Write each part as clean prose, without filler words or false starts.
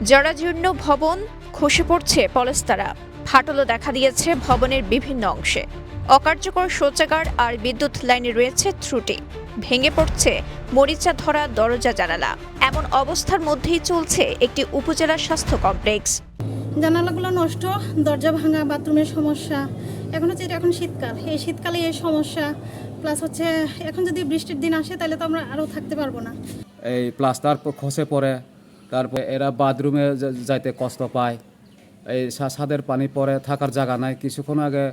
জরাজীর্ণ ভবন, খসে পড়ছে পলেস্তারা, ফাটলও দেখা দিয়েছে ভবনের বিভিন্ন অংশে। অকার্যকর শৌচাগার আর বিদ্যুৎ লাইনে রয়েছে ত্রুটি, ভেঙে পড়ছে মরিচা ধরা দরজা জানালা। এমন অবস্থার মধ্যেই চলছে একটি উপজেলা স্বাস্থ্য কমপ্লেক্স। জানালাগুলো নষ্ট, দরজা ভাঙা, বাথরুমের সমস্যা। এখন শীতকাল, এই শীতকালে এই সমস্যা, প্লাস হচ্ছে এখন যদি বৃষ্টির দিন আসে তাহলে তো আমরা আরও থাকতে পারবো না। এই প্লাস্টার খসে পড়ে, তারপর এরা বাথরুমে যাইতে কষ্ট পায়। এই ছাদের পানি পড়ে, থাকার জায়গা নাই। কিছুক্ষণ আগে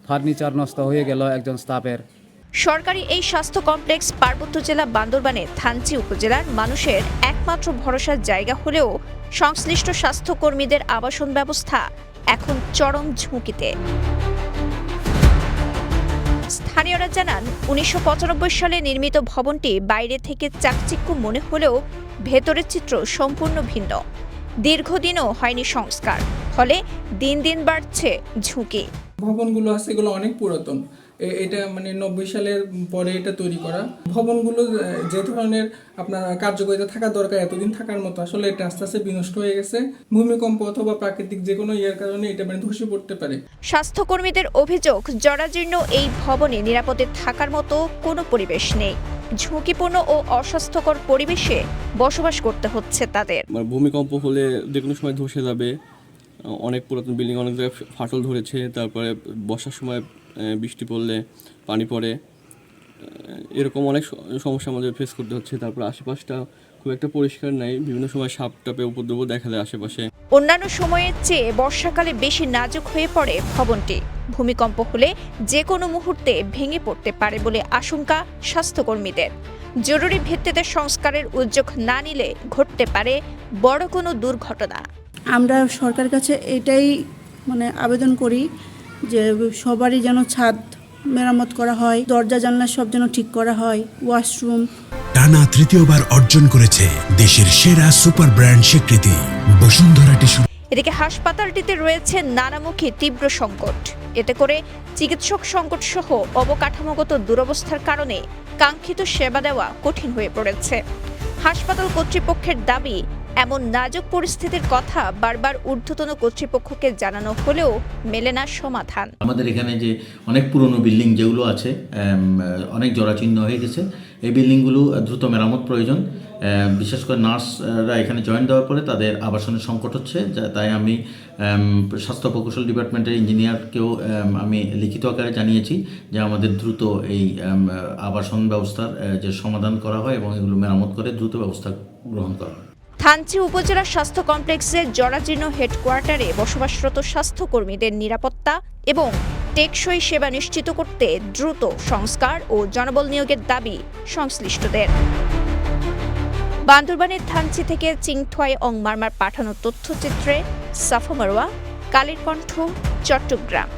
ফার্নিচার নষ্ট হয়ে গেল একজন স্টাফের। সরকারি এই স্বাস্থ্য কমপ্লেক্স পার্বত্য জেলা বান্দরবানের থানচি উপজেলার মানুষের একমাত্র ভরসার জায়গা হলেও সংশ্লিষ্ট স্বাস্থ্যকর্মীদের আবাসন ব্যবস্থা এখন চরম ঝুঁকিতে। স্থানীয়রা জানান, ১৯৯৫ সালে নির্মিত ভবনটি বাইরে থেকে চাকচিক্য মনে হলেও ভেতরের চিত্র সম্পূর্ণ ভিন্ন। দীর্ঘদিনও হয়নি সংস্কার, ফলে দিন দিন বাড়ছে ঝুঁকি। ভবনগুলো আছে এগুলো অনেক পুরাতন। এটা ৯০ সালের পরে এটা তৈরি করা ভবনগুলো, যে ধরনের আপনার কার্যকারিতা থাকা দরকার এতদিন থাকার মতো, আসলে এটা আস্তে আস্তে বিনষ্ট হয়ে গেছে। ভূমিকম্প অথবা প্রাকৃতিক যে কোনো ইয়ের কারণে এটা ধসে পড়তে পারে। স্বাস্থ্যকর্মীদের অভিযোগ, জরাজীর্ণ এই ভবনে নিরাপদে থাকার মতো কোনো পরিবেশ নেই। ঝুঁকিপূর্ণ ও অস্বাস্থ্যকর পরিবেশে বসবাস করতে হচ্ছে তাদের। ভূমিকম্প হলে যে কোনো সময় ধসে যাবে। অনেক পুরাতন বিল্ডিং, অনেক জায়গায় ফাটল ধরেছে। তারপরে বর্ষার সময় বৃষ্টি পড়লে পানি পড়ে, এরকম অনেক সমস্যা আমাদের ফেস করতে হচ্ছে। তারপর আশেপাশটা খুব একটা পরিষ্কার নাই, বিভিন্ন সময় সাপ টাপে উপদ্রব দেখা যায় আশেপাশে। অন্যান্য সময়ের চেয়ে বর্ষাকালে বেশি নাজুক হয়ে পড়ে ভবনটি। ভূমিকম্প হলে যে কোনো মুহূর্তে ভেঙে পড়তে পারে বলে আশঙ্কা স্বাস্থ্যকর্মীদের। জরুরি ভিত্তিতে সংস্কারের উদ্যোগ না নিলে ঘটতে পারে বড় কোনো দুর্ঘটনা। আমরা সরকারের কাছে এটাই আবেদন করি যে সবারই যেন ছাদ মেরামত করা হয়, দরজা জানলা সব যেন ঠিক করা হয়, ওয়াশরুম। টানা তৃতীয়বার অর্জন করেছে দেশের সেরা সুপার ব্র্যান্ড স্বীকৃতি বসুন্ধরা টিস্যু। এদিকে হাসপাতালটিতে রয়েছে নানামুখী তীব্র সংকট। এতে করে চিকিৎসক সংকট সহ অবকাঠামোগত দুরবস্থার কারণে কাঙ্ক্ষিত সেবা দেওয়া কঠিন হয়ে পড়েছে। হাসপাতাল কর্তৃপক্ষের দাবি, এমন নাজুক পরিস্থিতির কথা বারবার ঊর্ধ্বতন কর্তৃপক্ষকে জানানো হলেও মেলে না সমাধান। আমাদের এখানে যে অনেক পুরনো বিল্ডিং যেগুলো আছে, অনেক জরাচীর্ণ হয়ে গেছে। এই বিল্ডিংগুলো দ্রুত মেরামত প্রয়োজন। বিশেষ করে নার্সরা এখানে জয়েন দেওয়ার পরে তাদের আবাসনের সংকট হচ্ছে। তাই আমি স্বাস্থ্য প্রকৌশল ডিপার্টমেন্টের ইঞ্জিনিয়ারকেও আমি লিখিত আকারে জানিয়েছি যে আমাদের দ্রুত এই আবাসন ব্যবস্থার যে সমাধান করা হয় এবং এগুলো মেরামত করে দ্রুত ব্যবস্থা গ্রহণ করা হয়। থানচি উপজেলা স্বাস্থ্য কমপ্লেক্সের জরাজীর্ণ হেডকোয়ার্টারে বসবাসরত স্বাস্থ্যকর্মীদের নিরাপত্তা এবং টেকসই সেবা নিশ্চিত করতে দ্রুত সংস্কার ও জনবল নিয়োগের দাবি সংশ্লিষ্টদের। বান্দরবানের থানচি থেকে চিংথোয়াই অং মারমার পাঠানো তথ্যচিত্রে সাফা মারওয়া, কালের কণ্ঠ, চট্টগ্রাম।